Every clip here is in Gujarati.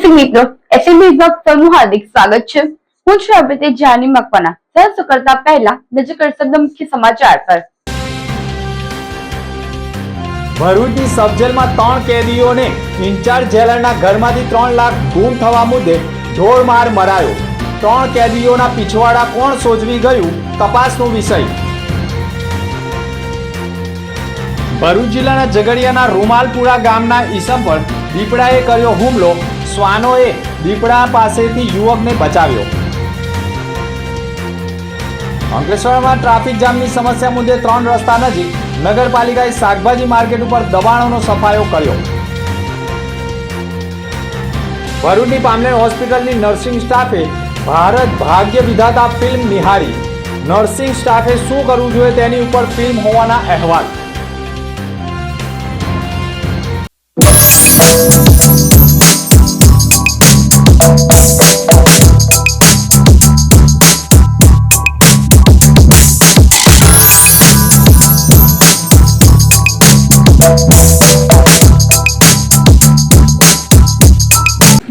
દર્શક મિત્રો, એસએમબી બ્લોગ પરનું હાર્દિક સ્વાગત છે। હું છું અભિતે જાની મકવાના। સહજ કરતા પહેલા નજર શબ્દ મુખ્ય સમાચાર પર। ભરૂચની સબજેલમાં 3 કેદીઓને ઇન્ચાર્જ જેલરના ઘરમાંથી 3 લાખ ગુમ થવા મુદ્દે ઢોરમાર મરાયો। 3 કેદીઓના પીછવાડા કોણ સોજવી ગયું, તપાસનો વિષય। ભરૂચ જિલ્લાના ઝઘડિયાના રૂમાલપુરા ગામના ઈસમ પર દીપડાએ કર્યો હુમલો। શ્વાનોએ દીપડા પાસેથી યુવકને બચાવ્યો। અંકલેશ્વરમાં ટ્રાફિક જામની સમસ્યા મુદ્દે 3 રસ્તા નજીક નગરપાલિકાએ શાકભાજી માર્કેટ ઉપર દબાણોનો સફાયો કર્યો। ભરૂચની પામલેન હોસ્પિટલની નર્સિંગ સ્ટાફે ભારત ભાગ્ય વિધાતા ફિલ્મ નિહાળી। નર્સિંગ સ્ટાફે શું કરવું જોઈએ તેની ઉપર ફિલ્મ હોવાના અહેવાલ।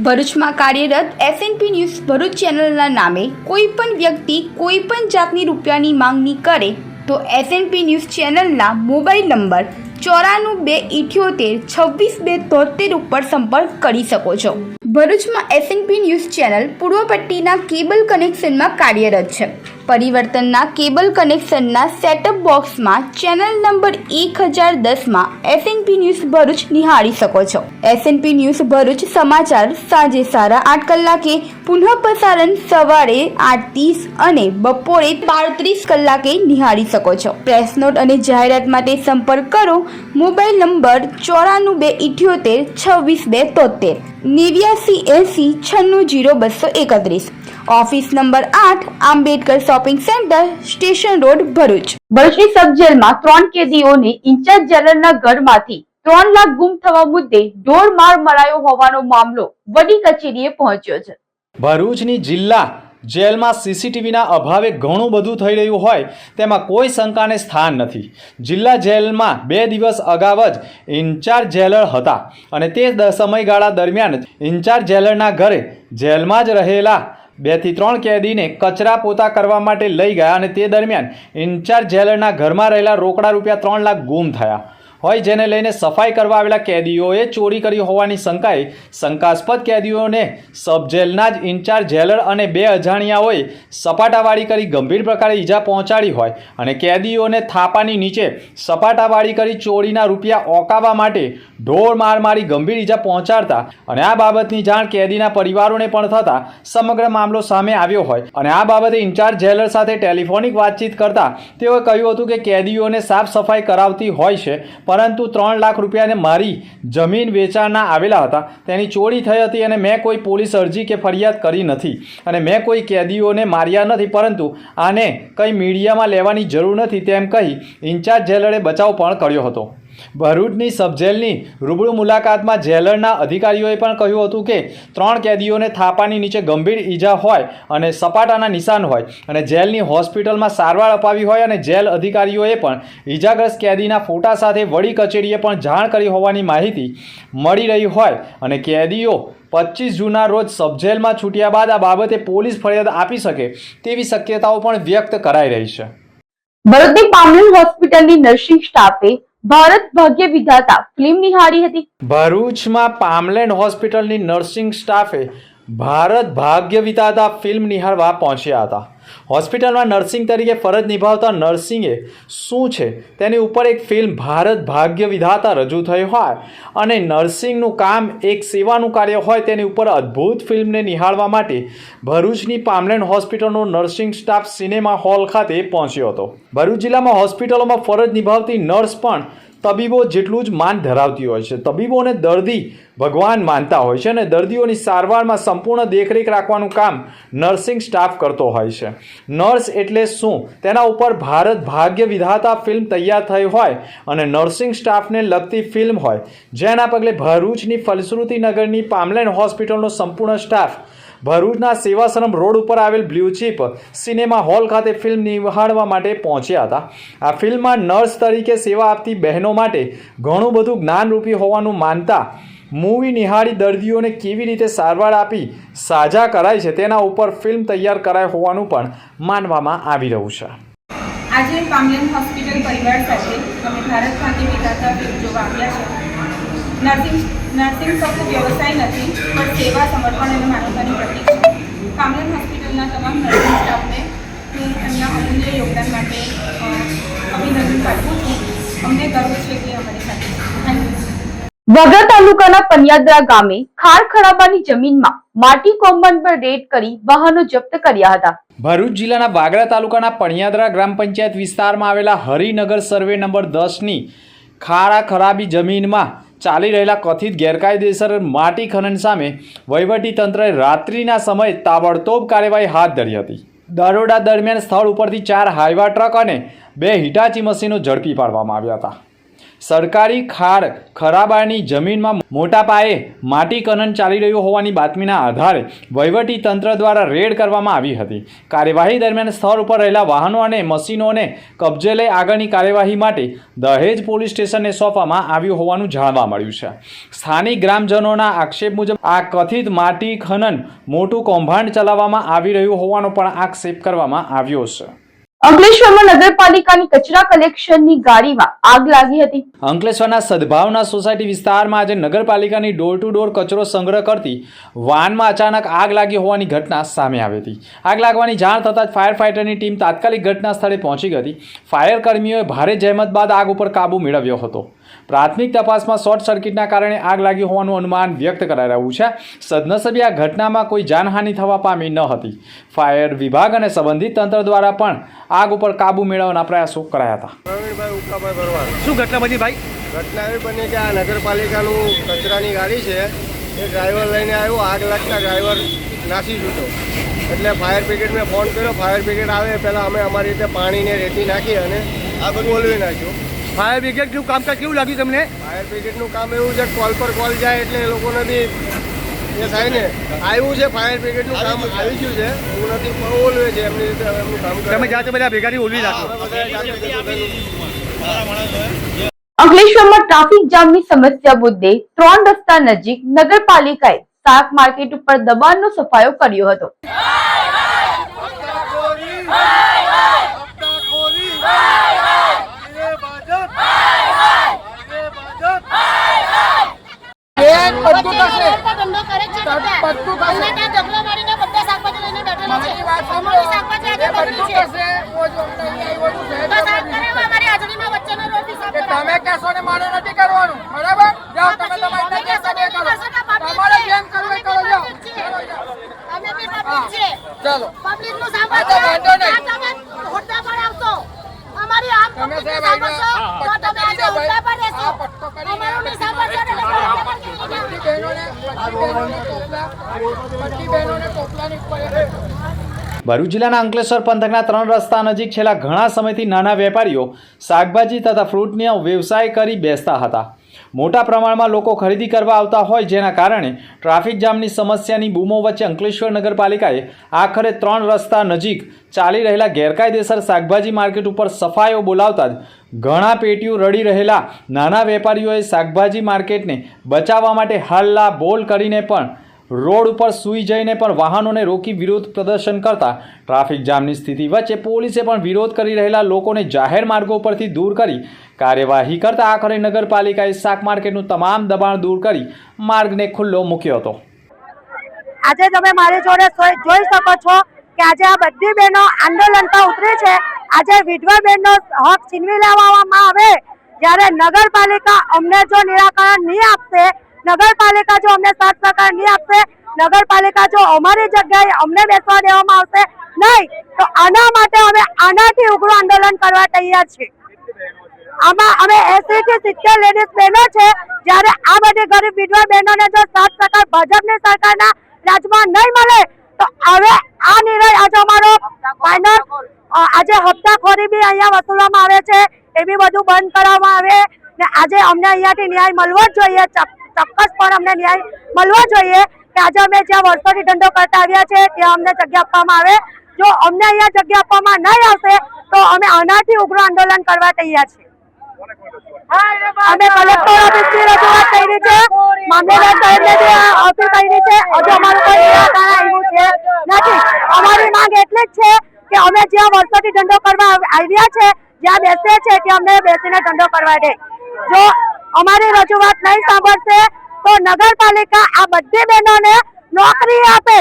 ભરૂચમાં કાર્યરત એસએનપી ન્યૂઝ ભરૂચ ચેનલના નામે કોઈ પણ વ્યક્તિ કોઈ પણ જાતની રૂપિયાની માંગણી કરે તો એસએનપી ન્યૂઝ ચેનલના મોબાઈલ નંબર 9428762273 ઉપર સંપર્ક કરી શકો છો। ભરૂચમાં એસએનપી ન્યૂઝ ચેનલ પૂર્વ પટ્ટીના કેબલ કનેક્શનમાં કાર્યરત છે। પરિવર્તનના કેબલ કનેક્શનના સેટઅપ બોક્સમાં ચેનલ નંબર 1010માં એસએનપી ન્યૂઝ ભરૂચ નિહાળી શકો છો। એસએનપી ન્યૂઝ ભરૂચ સમાચાર સાંજે 8:30 કલાકે, પુનઃ પ્રસારણ સવારે 8:30 અને બપોરે 12:30 કલાકે નિહાળી શકો છો। પ્રેસ નોટ અને જાહેરાત માટે સંપર્ક કરો mobile number 9428762273 8980960231। Office number 8, Ambedkar shopping centre, station road, Bharuch. ભરૂચની સબ જેલમાં 3 કેદીઓને ઇન્ચાર્જ જેલરના ઘરમાંથી 3 લાખ ગુમ થવા મુદ્દે ઢોરમાર મરાયો હોવાનો મામલો વડી કચેરીએ પહોંચ્યો છે। ભરૂચની જિલ્લા જેલમાં સીસીટીવીના અભાવે ઘણું બધું થઈ રહ્યું હોય તેમાં કોઈ શંકાને સ્થાન નથી। જિલ્લા જેલમાં 2 દિવસ અગાઉ જ ઇન્ચાર્જ જેલર હતા અને તે સમયગાળા દરમિયાન ઇન્ચાર્જ જેલરના ઘરે જેલમાં જ રહેલા 2 થી 3 કેદીને કચરા પોતા કરવા માટે લઈ ગયા અને તે દરમિયાન ઇન્ચાર્જ જેલરના ઘરમાં રહેલા રોકડા રૂપિયા 3 લાખ ગુમ થયા હોય, જેને લઈને સફાઈ કરવા આવેલા કેદીઓએ ચોરી કરી હોવાની શંકાએ શંકાસ્પદ કેદીઓને સબ જેલના જ ઇન્ચાર્જ જેલર અને 2 અજાણ્યાઓએ સપાટાવાળી કરી ગંભીર પ્રકારે ઈજા પહોંચાડી હોય અને કેદીઓને થાપાની નીચે સપાટાવાળી કરી ચોરીના રૂપિયા ઓકાવવા માટે ઢોર માર મારી ગંભીર ઈજા પહોંચાડતા અને આ બાબતની જાણ કેદીના પરિવારોને પણ થતા સમગ્ર મામલો સામે આવ્યો હોય અને આ બાબતે ઇન્ચાર્જ જેલર સાથે ટેલિફોનિક વાતચીત કરતા તેઓએ કહ્યું હતું કે કેદીઓને સાફ સફાઈ કરાવતી હોય છે, પરંતુ 3 લાખ રૂપિયાને મારી જમીન વેચાણના આવેલા હતા, તેની ચોરી થઈ હતી અને મેં કોઈ પોલીસ અરજી કે ફરિયાદ કરી નથી અને મેં કોઈ કેદીઓને માર્યા નથી, પરંતુ આને કંઈ મીડિયામાં લેવાની જરૂર નથી તેમ કહી ઇન્ચાર્જ જેલરે બચાવ પણ કર્યો હતો। ભરૂચની સબજેલની રૂબરૂ મુલાકાતમાં જેલરના અધિકારીઓએ પણ કહ્યું હતું કે 3 કેદીઓને થાપાની નીચે ગંભીર ઈજા હોય અને સપાટાના નિશાન હોય અને જેલની હોસ્પિટલમાં સારવાર અપાવી હોય અને જેલ અધિકારીઓએ પણ ઈજાગ્રસ્ત કેદીના ફોટા સાથે વડી કચેરીએ પણ જાણ કરી હોવાની માહિતી મળી રહી હોય અને કેદીઓ 25 જૂનના રોજ સબજેલમાં છૂટ્યા બાદ આ બાબતે પોલીસ ફરિયાદ આપી શકે તેવી શક્યતાઓ પણ વ્યક્ત કરાઈ રહી છે। ભરૂચની પામલેન હોસ્પિટલની નર્સિંગ સ્ટાફે ભારત ભાગ્ય વિધાતા ફિલ્મ નિહાળી હતી। ભરૂચમાં પામલેન હોસ્પિટલની નર્સિંગ સ્ટાફે ભારત ભાગ્ય વિધાતા ફિલ્મ નિહાળવા પહોંચ્યા હતા। હોસ્પિટલમાં નર્સિંગ તરીકે ફરજ નિભાવતા નર્સિંગે શું છે તેની ઉપર એક ફિલ્મ ભારત ભાગ્ય વિધાતા રજૂ થઈ હોય અને નર્સિંગનું કામ એક સેવાનું કાર્ય હોય તેની ઉપર અદ્ભુત ફિલ્મને નિહાળવા માટે ભરૂચની પામલેન હોસ્પિટલનો નર્સિંગ સ્ટાફ સિનેમા હોલ ખાતે પહોંચ્યો હતો। ભરૂચ જિલ્લામાં હોસ્પિટલોમાં ફરજ નિભાવતી નર્સ પણ તબીબો જેટલું જ માન ધરાવતી હોય છે। તબીબોને દર્દી ભગવાન માનતા હોય છે અને દર્દીઓની સારવારમાં સંપૂર્ણ દેખરેખ રાખવાનું કામ નર્સિંગ સ્ટાફ કરતો હોય છે। નર્સ એટલે શું તેના ઉપર ભારત ભાગ્ય વિધાતા ફિલ્મ તૈયાર થઈ હોય અને નર્સિંગ સ્ટાફને લગતી ફિલ્મ હોય, જેના પગલે ભરૂચની ફલશ્રુતિ નગરની પામલેન હોસ્પિટલનો સંપૂર્ણ સ્ટાફ ભરૂચના સેવાશ્રમ રોડ ઉપર આવેલ બ્લુ ચીપ સિનેમા હોલ ખાતે ફિલ્મ નિહાળવા માટે પહોંચ્યા હતા। આ ફિલ્મમાં નર્સ તરીકે સેવા આપતી બહેનો માટે ઘણું બધું જ્ઞાનરૂપી હોવાનું માનતા મૂવી નિહાળી દર્દીઓને કેવી રીતે સારવાર આપી સાજા કરાય છે તેના ઉપર ફિલ્મ તૈયાર કરાઈ હોવાનું પણ માનવામાં આવી રહ્યું છે. આજે પામલેન હોસ્પિટલ પરિવાર સાથે અમે ભારત ખાતે વિધાતા ફિલ્મ જોવા આવ્યા છે. નર્સિંગ ફક્ત વ્યવસાય નથી પણ સેવા, સમર્પણ અને માનવતાની પ્રતીક છે. પામલેન હોસ્પિટલના તમામ નર્સિંગ સ્ટાફને હું એમના અમૂલ્ય યોગદાન માટે અભિનંદન પાઠવું છું. અમને ગર્વ છે કે અમારી સાથે છે. Thank you. વગર તાલુકાના પનિયાદરા ગામે ખાર ખરાબાની જમીનમાં માટી કોમ્બાઈન પર રેડ કરી વાહનો જપ્ત કર્યા હતા. ભરૂચ જિલ્લાના વાગરા તાલુકાના પણિયાદરા ગ્રામ પંચાયત વિસ્તારમાં આવેલા હરિનગર સર્વે નંબર 10ની ખારા ખરાબી જમીનમાં ચાલી રહેલા કથિત ગેરકાયદેસર માટી ખનન સામે વહીવટીતંત્રએ રાત્રિના સમયે તાબડતોબ કાર્યવાહી હાથ ધરી હતી. દરોડા દરમિયાન સ્થળ ઉપરથી 4 હાઈવા ટ્રક અને 2 હિટાચી મશીનો ઝડપી પાડવામાં આવ્યા હતા. સરકારી ખાર ખરાબાની જમીનમાં મોટા પાયે માટી ખનન ચાલી રહ્યું હોવાની બાતમીના આધારે વહીવટી તંત્ર દ્વારા રેડ કરવામાં આવી હતી. કાર્યવાહી દરમિયાન સ્થળ ઉપર રહેલા વાહનો અને મશીનોને કબજે લઈ આગળની કાર્યવાહી માટે દહેજ પોલીસ સ્ટેશનને સોંપવામાં આવ્યું હોવાનું જાણવા મળ્યું છે. સ્થાનિક ગ્રામજનોના આક્ષેપ મુજબ આ કથિત માટી ખનન મોટું કૌભાંડ ચલાવવામાં આવી રહ્યું હોવાનો પણ આક્ષેપ કરવામાં આવ્યો છે. અંકલેશ્વરમાં નગરપાલિકાની કચરા કલેક્શનની ગાડીમાં આગ લાગી હતી. અંકલેશ્વરના સદભાવના સોસાયટી વિસ્તારમાં આજે નગરપાલિકાની ડોર ટુ ડોર કચરો સંગ્રહ કરતી વાનમાં અચાનક આગ લાગી હોવાની ઘટના સામે આવી હતી. આગ લાગવાની જાણ થતાં જ ફાયર ફાઇટરની ટીમ તાત્કાલિક ઘટના સ્થળે પહોંચી ગઈ હતી. ફાયર કર્મીઓએ ભારે જહેમત બાદ આગ ઉપર કાબૂ મેળવ્યો હતો. પ્રાથમિક તપાસમાં શોર્ટ સર્કિટના કારણે આગ લાગી હોવાનું અનુમાન વ્યક્ત કરાઈ રહ્યું છે. સદનસીબે આ ઘટનામાં કોઈ જાનહાનિ થવા પામી ન હતી. ફાયર વિભાગ અને સંબંધિત તંત્ર દ્વારા પણ આગ ઉપર કાબૂ મેળવવાના પ્રયાસો કરાયા હતા. પ્રવીણભાઈ ઉકાભાઈ ભરવાડ. શું ઘટના બની ભાઈ? ઘટના એવી બની કે આ નગરપાલિકાનું કચરાની ગાડી છે, એ ડ્રાઈવર લઈને આવ્યો. આગ લાગતા ડ્રાઈવર નાસી છૂટ્યો. એટલે ફાયર બ્રિગેડને ફોન કર્યો. ફાયર બ્રિગેડ આવે પહેલાં અમે અમારી રીતે પાણીને રેતી નાખી અને આ બધું ઓલવી નાખ્યું. ફાયર બ્રિગેડનું કામકાજ કેવું લાગ્યું તમને? ફાયર બ્રિગેડનું કામ એવું છે, કોલ પર કોલ જાય એટલે એ લોકોને બી એ થાય ને. આવ્યું છે ફાયર બ્રિગેડનું કામ આવી ગયું છે, એવું નથી પણ ઓલવે છે એમની રીતે એમનું કામ કરે. તમે જાતે બધા ભેગાથી ઓલવી નાખો. અંકલેશ્વરમાં ટ્રાફિક જામની સમસ્યા મુદ્દે 3 રસ્તા નજીક નગરપાલિકાએ શાક માર્કેટ ઉપર દબાણનો સફાયો કર્યો હતો. તમે કહેશો ને મારે નથી કરવાનું, બરાબર? જાઓ તમે તમારી કેસ તમે કરો, તમારે જેમ કરવું એ કરો. જાઓ અમે બી પબ્લિક છે, ચાલો પબ્લિક નું સાંભળો. વાંધો નહીં, હોદ્દા પર આવશો, અમારી આમ તમે સાંભળશો તો તમે આજે હોદ્દા પર રહેશો. અમારું નહીં સાંભળશો ને બધી બહેનોને ટોપલાની ઉપર. ભરૂચ જિલ્લાના અંકલેશ્વર પંથકના 3 રસ્તા નજીક છેલ્લા ઘણા સમયથી નાના વેપારીઓ શાકભાજી તથા ફ્રૂટનો વ્યવસાય કરી બેસતા હતા. મોટા પ્રમાણમાં લોકો ખરીદી કરવા આવતા હોય, જેના કારણે ટ્રાફિક જામની સમસ્યાની બૂમો વચ્ચે અંકલેશ્વર નગરપાલિકાએ આખરે 3 રસ્તા નજીક ચાલી રહેલા ગેરકાયદેસર શાકભાજી માર્કેટ ઉપર સફાઈઓ બોલાવતા જ ઘણા પેટીઓ રડી રહેલા નાના વેપારીઓએ શાકભાજી માર્કેટને બચાવવા માટે હલ્લા બોલ કરીને પણ રોડ ઉપર સૂઈ જઈને પણ વાહનોને રોકી વિરોધ પ્રદર્શન કરતા ટ્રાફિક જામની સ્થિતિ વચ્ચે પોલીસે પણ વિરોધ કરી રહેલા લોકોને જાહેર માર્ગો પરથી દૂર કરી કાર્યવાહી કરતા આખરે નગરપાલિકાએ શાક માર્કેટનું તમામ દબાણ દૂર કરી માર્ગને ખુલ્લો મૂક્યો હતો. આજે તમે મારી જોડે જોઈ શકો છો કે આજે આ બધી બહેનો આંદોલન પર ઉતરી છે. આજે વિધવા બહેનનો હક છીનવી લેવામાં આવે, જ્યારે નગરપાલિકા અમને જો નિરાકરણ નહીં આપશે, નગરપાલિકા જો અમને સાથ સહકાર નહીં આપશે, નગરપાલિકા જો અમારી જગ્યાએ અમને બેસવા દેવામાં આવશે નહીં, તો આના માટે અમે આનાથી ઉગ્ર આંદોલન કરવા તૈયાર છીએ. આમાં અમે 80 થી 70 લેડીઝ બહેનો છે. જ્યારે આ બધી ગરીબ વિધવા બહેનોને જો સાથ સહકાર ભાજપની સરકારના રાજમાં નહીં મળે તો હવે આ નિર્ણય આજે અમારો ફાઇનલ. આજે હપ્તાખોરી બી અહીંયા વસૂલવામાં આવે છે, એ બી બધું બંધ કરવામાં આવે ને આજે અમને અહીંયાથી ન્યાય મળવો જ જોઈએ. ચોક્કસ પણ અમને ન્યાય મળવો જોઈએ કે આજે અમે જ્યાં વર્ષોથી ધંધો કરતા આવ્યા છે ત્યાં અમને જગ્યા આપવામાં આવે. જો અમને અહીંયા જગ્યા આપવામાં નહીં આવશે તો અમે આનાથી ઉગ્ર આંદોલન કરવા તૈયાર છીએ. અમે કલેક્ટર ઓફિસની રજૂઆત કરી છે, મામલેદાર સાહેબને બી અપીલ કરી છે, હજુ અમારું કોઈ નિરાકરણ આવ્યું છે નથી. અમારી માંગ એટલી જ છે કે અમે જ્યાં વર્ષોથી ધંધો કરવા આવ્યા છે, જ્યાં બેસીએ છે ત્યાં અમને બેસીને ધંધો કરવા દે. જો અમારી રજૂઆત નહીં સાંભળશે તો નગરપાલિકા આ બધી બહેનોને નોકરી આપે.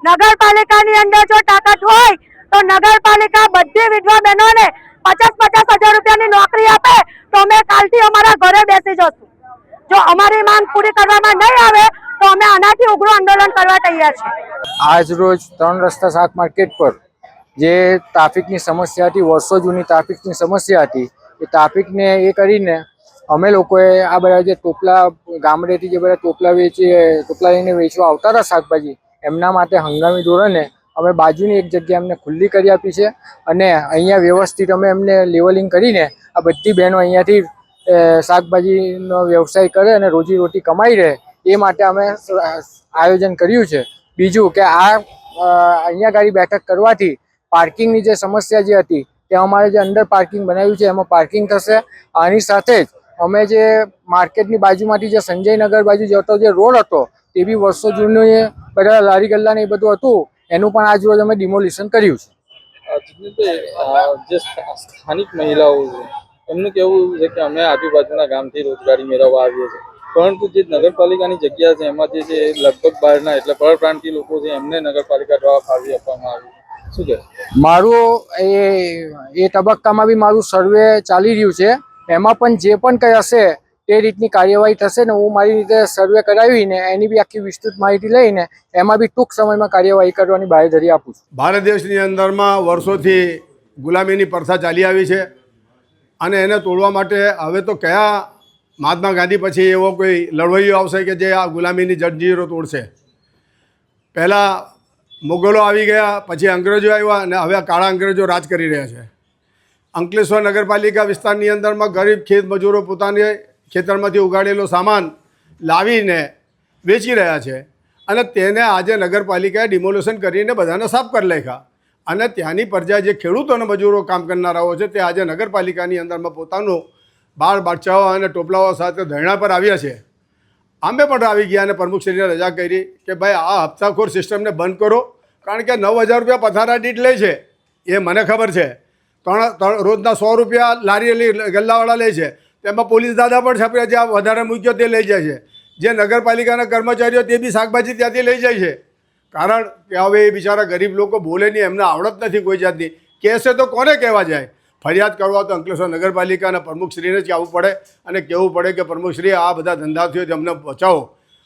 નગરપાલિકાની અંદર જો તાકાત હોય તો નગરપાલિકા બધી વિધવા બહેનોને 50,000 રૂપિયાની નોકરી આપે તો અમે કાલથી અમારા ઘરે બેસી જશું. જો અમારી માંગ પૂરી કરવામાં નહીં આવે તો અમે આનાથી ઉગ્ર આંદોલન કરવા તૈયાર છીએ. આજ રોજ 3 રસ્તા શાક માર્કેટ પર જે ટ્રાફિકની સમસ્યા હતી, વર્ષો જૂની ટ્રાફિકની સમસ્યા હતી, એ ટ્રાફિકને એ કરીને અમે લોકોએ આ બધા જે ટોપલા ગામડેથી જે બધા ટોપલા લઈને વેચવા આવતા હતા શાકભાજી, એમના માટે હંગામી ધોરણે અમે બાજુની એક જગ્યા એમને ખુલ્લી કરી આપી છે અને અહીંયા વ્યવસ્થિત અમે એમને લેવલિંગ કરીને આ બધી બહેનો અહીંયાથી શાકભાજીનો વ્યવસાય કરે અને રોજીરોટી કમાઈ રહે એ માટે અમે આયોજન કર્યું છે. બીજું કે અહીંયા ગાડી બેઠક કરવાથી પાર્કિંગની જે સમસ્યા જે હતી તે અમારે જે અંદર પાર્કિંગ બનાવ્યું છે એમાં પાર્કિંગ થશે. આની સાથે જ અમે જે માર્કેટની બાજુમાંથી જે સંજયનગર બાજુ જતો જે રોડ હતો તે બી વર્ષો જૂનું બધા લારી ગલ્લા ને એ બધું હતું, એનું પણ આજ રોજ અમે ડિમોલિશન કર્યું છે. જે સ્થાનિક મહિલાઓ છે એમનું કહેવું છે કે અમે આજુબાજુના ગામથી રોજગારી મેળવવા આવીએ છીએ, પરંતુ જે નગરપાલિકાની જગ્યા છે એમાં જે લગભગ બહારના એટલે પરપ્રાંતિય લોકો છે એમને નગરપાલિકા દ્વારા ફાળવી આપવામાં આવી. શું કહે? મારું એ તબક્કામાં બી મારું સર્વે ચાલી રહ્યું છે, એમાં પણ જે પણ કંઈ હશે તે રીતની કાર્યવાહી થશે ને હું મારી રીતે સર્વે કરાવીને એની બી આખી વિસ્તૃત માહિતી લઈને એમાં બી ટૂંક સમયમાં કાર્યવાહી કરવાની બાંયધરી આપું છું. ભારત દેશની અંદરમાં વર્ષોથી ગુલામીની પ્રથા ચાલી આવી છે અને એને તોડવા માટે હવે તો કયા મહાત્મા ગાંધી પછી એવો કોઈ લડવૈયો આવશે કે જે આ ગુલામીની જંજીરો તોડશે? પહેલાં મુગલો આવી ગયા, પછી અંગ્રેજો આવ્યા અને હવે કાળા અંગ્રેજો રાજ કરી રહ્યા છે. અંકલેશ્વર નગરપાલિકા વિસ્તારની અંદરમાં ગરીબ ખેત મજૂરો પોતાને ખેતરમાંથી ઉગાડેલો સામાન લાવીને વેચી રહ્યા છે અને તેને આજે નગરપાલિકાએ ડિમોલેશન કરીને બધાને સાફ કરી નાખ્યા અને ત્યાંની પ્રજા જે ખેડૂતો અને મજૂરો કામ કરનારાઓ છે તે આજે નગરપાલિકાની અંદરમાં પોતાનું બાળ બચ્ચાઓ અને ટોપલાઓ સાથે ધરણા પર આવ્યા છે. અમે પણ આવી ગયા અને પ્રમુખશ્રીને રજા કરી કે ભાઈ આ હપ્તાખોર સિસ્ટમને બંધ કરો, કારણ કે 9,000 રૂપિયા પથારા દીઠ લે છે એ મને ખબર છે. રોજના 100 રૂપિયા લારી ગલ્લાવાળા લે છે, તેમાં પોલીસ દાદા પણ છાપ્યા જ્યાં વધારે મૂક્યો તે લઈ જાય છે. જે નગરપાલિકાના કર્મચારીઓ તે બી શાકભાજી ત્યાંથી લઈ જાય છે, કારણ કે હવે એ બિચારા ગરીબ લોકો બોલે નહીં, એમને આવડત નથી કોઈ જાતની. કહેશે તો કોને કહેવા જાય? ફરિયાદ કરવા તો અંકલેશ્વર નગરપાલિકાના પ્રમુખશ્રીને જ આવવું પડે અને કહેવું પડે કે પ્રમુખશ્રી આ બધા ધંધાથી અમને બચાવો.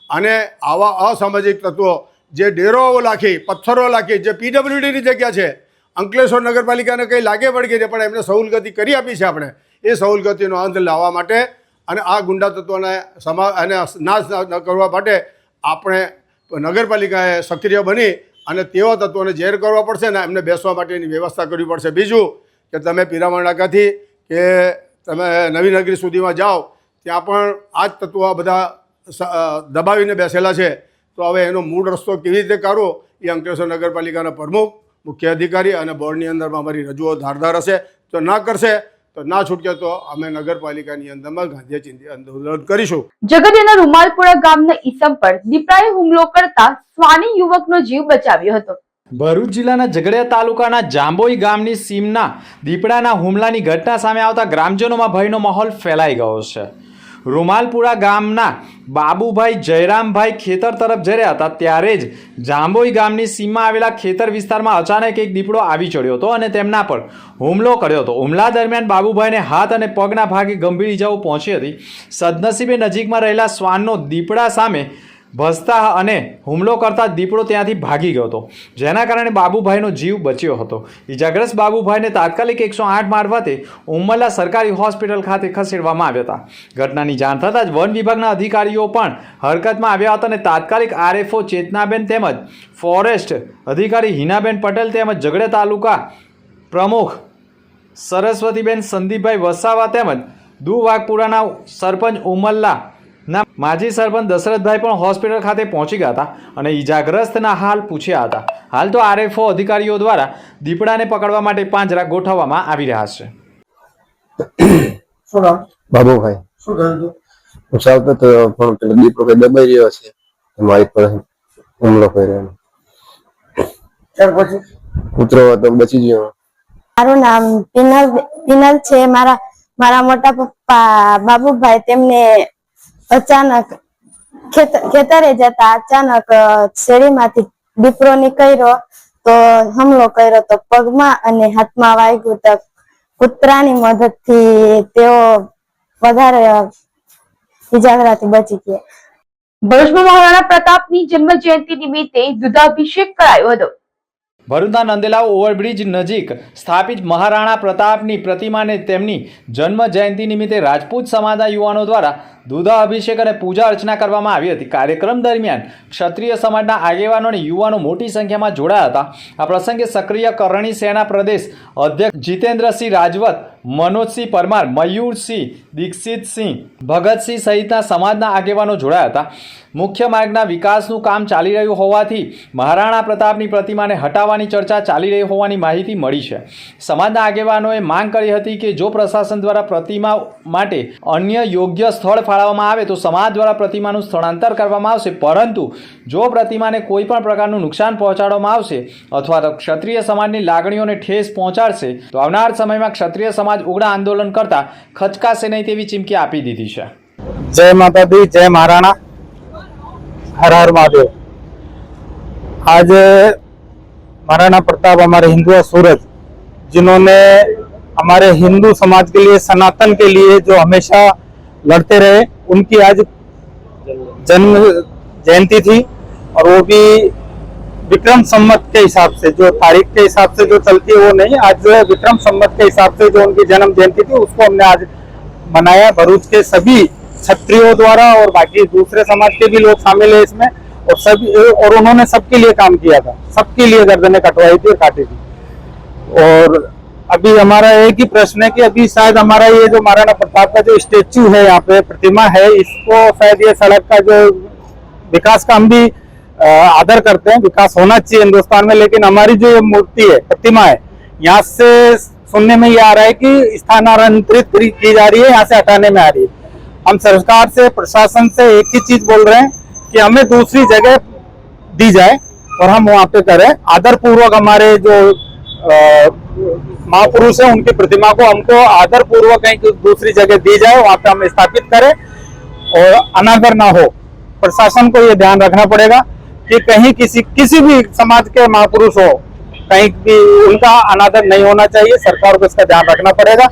અને આવા અસામાજિક તત્વો જે ડેરોઓ લાખી, પથ્થરો લાખી, જે PWDની જગ્યા છે, અંકલેશ્વર નગરપાલિકાને કંઈ લાગે પડી ગઈ પણ એમને સહુલગતિ કરી આપી છે. આપણે એ સહુલગતિનો અંત લાવવા માટે અને આ ગુંડા તત્વોને નાશ કરવા માટે આપણે નગરપાલિકાએ સક્રિય બની અને તેવા તત્વોને ઝેર કરવા પડશે ને એમને બેસવા માટેની વ્યવસ્થા કરવી પડશે. બીજું કે તમે પીરામણ નાકાથી કે તમે નવી નગરી સુધીમાં જાઓ ત્યાં પણ આ જ તત્વો બધા દબાવીને બેસેલા છે. તો હવે એનો મૂળ રસ્તો કેવી રીતે કાઢવો એ અંકલેશ્વર નગરપાલિકાના પ્રમુખ, મુખ્ય અધિકારી અને બોર્ડની અંદરમાં અમારી રજૂઆત ધારદાર હશે. જો ના કરશે તો ના છૂટકે તો અમે નગરપાલિકાની અંદરમાં ગાંધી ચિંતી આંદોલન કરીશું. ઝઘડિયાના રૂમાલપુરા ગામના ઈસમ પર દીપડાએ હુમલો કરતા શ્વાની યુવકનો જીવ બચાવ્યો હતો. ભરૂચ જિલ્લાના ઝઘડિયા તાલુકાના જાંબોઈ ગામની સીમના દીપડાના હુમલાની ઘટના સામે આવતા ગ્રામજનોમાં ભયનો માહોલ ફેલાઈ ગયો છે. રૂમાલપુરા ગામના બાબુભાઈ જયરામભાઈ ખેતર તરફ જઈ રહ્યા હતા ત્યારે જ જાંબોઈ ગામની સીમમાં આવેલા ખેતર વિસ્તારમાં અચાનક એક દીપડો આવી ચડ્યો હતો અને તેમના પર હુમલો કર્યો હતો. હુમલા દરમિયાન બાબુભાઈને હાથ અને પગના ભાગે ગંભીર ઇજાઓ પહોંચી હતી. સદનસીબે નજીકમાં રહેલા શ્વાનનો દીપડા સામે ભસતા અને હુમલો કરતા દીપડો ત્યાંથી ભાગી ગયો હતો, જેના કારણે બાબુભાઈનો જીવ બચ્યો હતો. ઇજાગ્રસ્ત બાબુભાઈને તાત્કાલિક 108 મારફતે ઉમરલા સરકારી હોસ્પિટલ ખાતે ખસેડવામાં આવ્યા હતા. ઘટનાની જાણ થતાં જ વન વિભાગના અધિકારીઓ પણ હરકતમાં આવ્યા હતા અને તાત્કાલિક RFO ચેતનાબેન તેમજ ફોરેસ્ટ અધિકારી હિનાબેન પટેલ તેમજ ઝઘડિયા તાલુકા પ્રમુખ સરસ્વતીબેન સંદીપભાઈ વસાવા તેમજ દુવાગપુરાના સરપંચ ઉમરલા ના માજી સરપંચ દશરથભાઈ પણ હોસ્પિટલ ખાતે પહોંચી ગયા હતા અને ઈજાગ્રસ્તના હાલ પૂછ્યા હતા. હાલ તો RFO અધિકારીઓ દ્વારા દીપડાને પકડવા માટે પાંજરા ગોઠવવામાં આવી રહ્યા છે. શું નામ? બાબુભાઈ શું થયું હતું? હું ચાલતો તો પણ પેલો દીપડો કઈ દબાઈ રહ્યો છે, મારી પર હુમલો કર્યો. ત્યાર પછી કૂતરો હતો બચી ગયો. મારું નામ પિનલ છે. મારા મોટા પપ્પા બાબુભાઈ તેમને અચાનક ખેતરે જતા અચાનક શેરીમાંથી દીપડો નીકળ્યો તો હુમલો કર્યો તો પગમાં અને હાથમાં વાગ્યું તો કૂતરાની મદદથી તેઓ વધારે ઇજાગ્રસ્તથી બચી ગયા. ભરૂચમાં મહારાણા પ્રતાપની જન્મ જયંતિ નિમિત્તે દૂધાભિષેક કરાયો હતો. ભરૂચના નંદેલાવ ઓવરબ્રિજ નજીક સ્થાપિત મહારાણા પ્રતાપની પ્રતિમાને તેમની જન્મ જયંતિ નિમિત્તે રાજપૂત સમાજના યુવાનો દ્વારા દૂધા અભિષેક અને પૂજા અર્ચના કરવામાં આવી હતી. કાર્યક્રમ દરમિયાન ક્ષત્રિય સમાજના આગેવાનો અને યુવાનો મોટી સંખ્યામાં જોડાયા હતા. આ પ્રસંગે સક્રિય કરણી સેના પ્રદેશ અધ્યક્ષ જીતેન્દ્રસિંહ રાજવત, મનોજસિંહ પરમાર, મયુરસિંહ, દીક્ષિતસિંહ, ભગતસિંહ સહિતના સમાજના આગેવાનો જોડાયા હતા. મુખ્ય માર્ગના વિકાસનું કામ ચાલી રહ્યું હોવાથી મહારાણા પ્રતાપની પ્રતિમાને હટાવવાની ચર્ચા ચાલી રહી હોવાની માહિતી મળી છે. સમાજના આગેવાનોએ માંગ કરી હતી કે જો પ્રશાસન દ્વારા પ્રતિમા માટે અન્ય યોગ્ય સ્થળ ફાળવવામાં આવે તો સમાજ દ્વારા પ્રતિમાનું સ્થળાંતર કરવામાં આવશે, પરંતુ જો પ્રતિમાને કોઈ પણ પ્રકારનું નુકસાન પહોંચાડવામાં આવશે અથવા તો ક્ષત્રિય સમાજની લાગણીઓને ઠેસ પહોંચાડશે તો આવનાર સમયમાં ક્ષત્રિય સમાજ ઉગ્ર આંદોલન કરતા ખચકાશે નહીં તેવી ચીમકી આપી દીધી છે. जय माता दी, जय महाराणा, हर हर महादेव। आज महाराणा प्रताप हमारे हिंदू सूरज, जिन्होंने हमारे हिंदू समाज के लिए, सनातन के लिए जो हमेशा लड़ते रहे, उनकी आज जन्म जयंती थी और वो भी विक्रम संवत के हिसाब से, जो तारीख के हिसाब से जो चलती है वो नहीं, आज जो है विक्रम संवत के हिसाब से जो उनकी जन्म जयंती थी उसको हमने आज मनाया। भरूच के सभी क्षत्रियों द्वारा और बाकी दूसरे समाज के भी लोग शामिल है इसमें, और सभी, और उन्होंने सबके लिए काम किया था, सबके लिए गर्दनें कटवाई थी और काटी थी। और अभी हमारा एक ही प्रश्न है कि अभी शायद हमारा ये जो महाराणा प्रताप का जो स्टेच्यू है, यहाँ पे प्रतिमा है, इसको शायद ये सड़क का जो विकास का हम भी आदर करते हैं, विकास होना चाहिए हिंदुस्तान में, लेकिन हमारी जो ये मूर्ति है, प्रतिमा है, यहाँ से सुनने में ये आ रहा है कि स्थानांतरित की जा रही है, यहाँ से हटाने में आ रही है। हम सरकार से, प्रशासन से एक ही चीज बोल रहे हैं कि हमें दूसरी जगह दी जाए और हम वहाँ पे करें आदर पूर्वक। हमारे जो महापुरुष है उनकी प्रतिमा को हमको आदर पूर्वक कहीं दूसरी जगह दी जाए, वहाँ पे हम स्थापित करें और अनादर ना हो। प्रशासन को ये ध्यान रखना पड़ेगा कि कहीं किसी भी समाज के महापुरुष हो, कहीं भी उनका अनादर नहीं होना चाहिए। सरकार को इसका ध्यान रखना पड़ेगा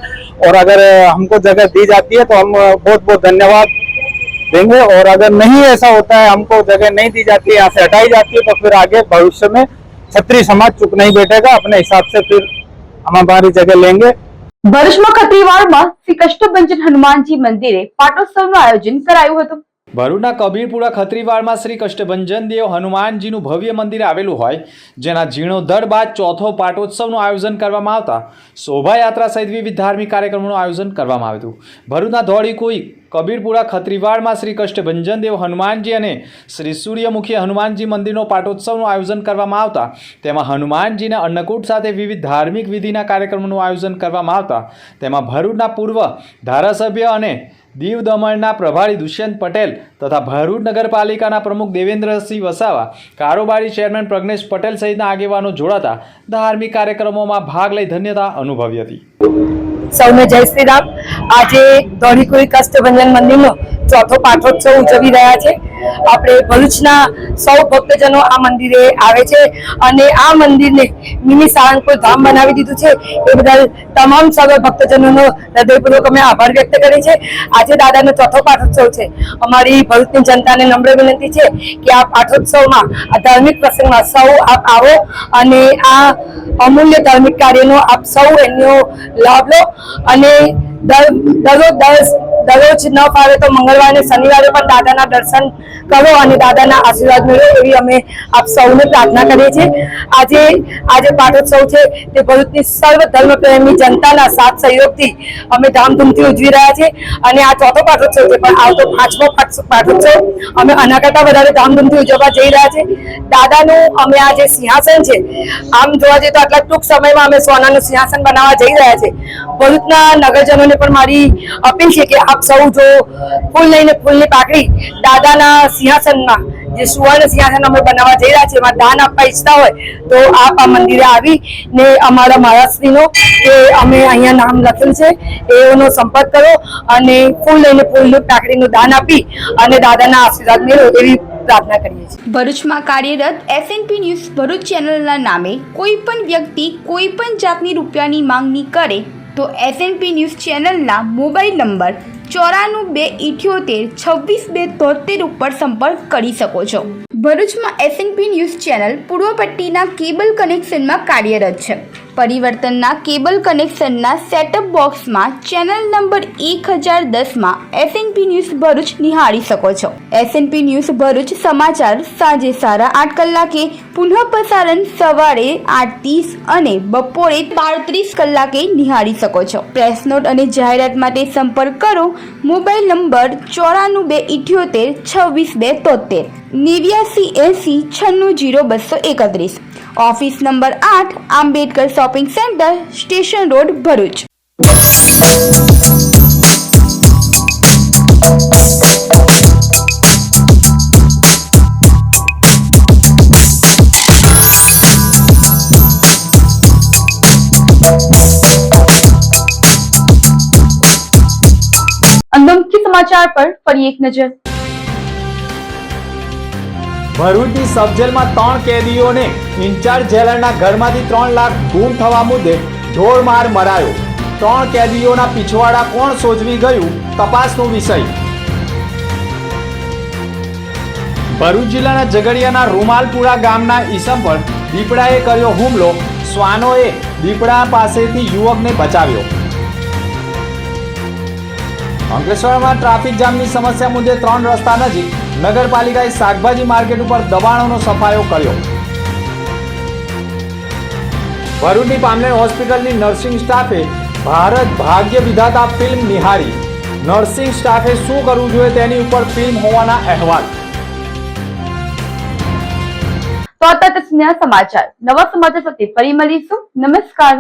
और अगर हमको जगह दी जाती है तो हम बहुत बहुत धन्यवाद देंगे, और अगर नहीं ऐसा होता है, हमको जगह नहीं दी जाती है, यहाँ से हटाई जाती है, तो फिर आगे भविष्य में क्षत्रिय समाज चुप नहीं बैठेगा, अपने हिसाब से फिर हम हमारी जगह लेंगे। ભરૂચમાં ખત્રીવાડમાં શ્રી કષ્ટભંજન હનુમાનજી મંદિરે પાટોત્સવનું આયોજન કરાયું હતું. ભરૂચના કબીરપુરા ખત્રીવાડમાં શ્રી કષ્ટભંજન દેવ હનુમાનજીનું ભવ્ય મંદિર આવેલું હોય, જેના જીર્ણોદ્ધાર બાદ ચોથો પાટોત્સવનું આયોજન કરવામાં આવતા શોભાયાત્રા સહિત વિવિધ ધાર્મિક કાર્યક્રમોનું આયોજન કરવામાં આવ્યું હતું. ભરૂચના ધોળીકુઈ કબીરપુરા ખત્રીવાડમાં શ્રી કષ્ટભંજન દેવ હનુમાનજી અને શ્રી સૂર્યમુખી હનુમાનજી મંદિરનો પાટોત્સવનું આયોજન કરવામાં આવતા તેમાં હનુમાનજીના અન્નકૂટ સાથે વિવિધ ધાર્મિક વિધિના કાર્યક્રમોનું આયોજન કરવામાં આવતા તેમાં ભરૂચના પૂર્વ ધારાસભ્ય અને દીવ દમણના પ્રભારી દુષ્યંત પટેલ તથા ભરૂચ નગરપાલિકાના પ્રમુખ દેવેન્દ્રસિંહ વસાવા, કારોબારી ચેરમેન પ્રજ્ઞેશ પટેલ સહિતના આગેવાનો જોડાતા ધાર્મિક કાર્યક્રમોમાં ભાગ લઈ ધન્યતા અનુભવી હતી. સૌને જય શ્રી રામ. આજે ધોળીકુઈ કષ્ટભંજન મંદિરનો ચોથો પાઠોત્સવ ઉજવી રહ્યા છે. આપણે ભરૂચના સૌ ભક્તજનો આ મંદિરે આવે છે અને આ મંદિરને મિની સાળંગપુર ધામ બનાવી દીધું છે. એ બદલ તમામ સર્વ ભક્તજનોનો હૃદયપૂર્વક અમે આભાર વ્યક્ત કરીએ છીએ. આજે દાદાનો ચોથો પાઠોત્સવ છે. અમારી ભરૂચની જનતાને નમ્ર વિનંતી છે કે આ પાઠોત્સવમાં, આ ધાર્મિક પ્રસંગમાં સૌ આપ આવો અને આ અમૂલ્ય ધાર્મિક કાર્યનો આપ સૌ એનો લાભ લો અને દરરોજ ન ફાવે તો મંગળવારે અને શનિવારે પણ દાદાના દર્શન કરો અને દાદાના આશીર્વાદ મેળવો, એવી અમે આપ સૌને પ્રાર્થના કરીએ છીએ. આજે પાટોત્સવ છે તે ભરૂચની સર્વ ધર્મપ્રેમી જનતાના સાથ સહયોગથી અમે ધામધૂમથી ઉજવી રહ્યા છીએ અને આ ચોથો પાટોત્સવ છે, પણ આવતો પાંચમો પાટોત્સવ અમે આના કરતાં વધારે ધામધૂમથી ઉજવવા જઈ રહ્યા છે. દાદાનું અમે આ જે સિંહાસન છે, આમ જોવા જઈએ તો આટલા ટૂંક સમયમાં અમે સોનાનું સિંહાસન બનાવવા જઈ રહ્યા છે. ભરૂચના નગરજનોને સામે પણ મારી અપીલ છે કે આપ સૌ જો ફૂલ લઈને ફૂલની પાકડી દાદાના સિંહાસનમાં જે સુવર્ણ સિંહાસન અમે બનાવવા જઈ રહ્યા છે એમાં દાન આપવા ઈચ્છતા હોય તો આપ આ મંદિરે આવી ને અમારા મહારાજશ્રીનો કે અમે અહીંયા નામ લખેલ છે એનો સંપર્ક કરો અને ફૂલ લઈને ફૂલની પાકડીનું દાન આપી અને દાદાના આશીર્વાદ મેળવો એવી પ્રાર્થના કરીએ છીએ. ભરૂચમાં કાર્યરત એસએનપી ન્યૂઝ ભરૂચ ચેનલના નામે કોઈ પણ વ્યક્તિ કોઈ પણ જાતની રૂપિયાની માંગણી કરે તો એસએનપી ન્યૂઝ ચેનલના મોબાઈલ નંબર 9428762273 ઉપર સંપર્ક કરી શકો છો. ભરૂચમાં એસએનપી ન્યૂઝ ચેનલ પૂર્વ પટ્ટીના કેબલ કનેક્શનમાં કાર્યરત છે. પરિવર્તનના કેબલ કનેક્શનના સેટઅપ બોક્સમાં ચેનલ નંબર 1010માં એસએનપી ન્યૂઝ ભરૂચ નિહાળી શકો છો. એસએનપી ન્યૂઝ ભરૂચ સમાચાર સાંજે 8:30 કલાકે, પુનઃ પ્રસારણ સવારે 8:30 અને બપોરે 12:30 કલાકે નિહાળી શકો છો. પ્રેસ નોટ અને જાહેરાત માટે સંપર્ક કરો. Mobile number 9478762273 8980960231. Office number 8 Ambedkar shopping centre, station road, Bharuch. અંદમકી સમાચાર પર ફરી એક નજર. ભરૂચની સબ જેલમાં 3 કેદીઓને ઇન્ચાર્જ જેલરના ઘરમાંથી 3 લાખ ગુમ થવા મુદ્દે ઢોરમાર મરાયો. 3 કેદીઓના પીછવાડા કોણ સોજવી ગયું, તપાસનો વિષય. ભરૂચ જિલ્લાના ઝઘડિયાના રૂમાલપુરા ગામના ઈસમ પર દીપડાએ કર્યો હુમલો. શ્વાનોએ દીપડા પાસેથી યુવકને બચાવ્યો. અંકલેશ્વરમાં ટ્રાફિક જામની સમસ્યા મુદ્દે 3 રસ્તા નજીક નગરપાલિકાએ શાકભાજી માર્કેટ ઉપર દબાણોનો સફાયો કર્યો. ભરૂચની પામલેન હોસ્પિટલની નર્સિંગ સ્ટાફે ભારત ભાગ્ય વિધાતા ફિલ્મ નિહાળી. નર્સિંગ સ્ટાફે શું કરવું જોઈએ તેની ઉપર ફિલ્મ હોવાના અહેવાલ. તો હતા સમાચાર. નવા સમાચાર સાથે ફરી મળીશું. નમસ્કાર.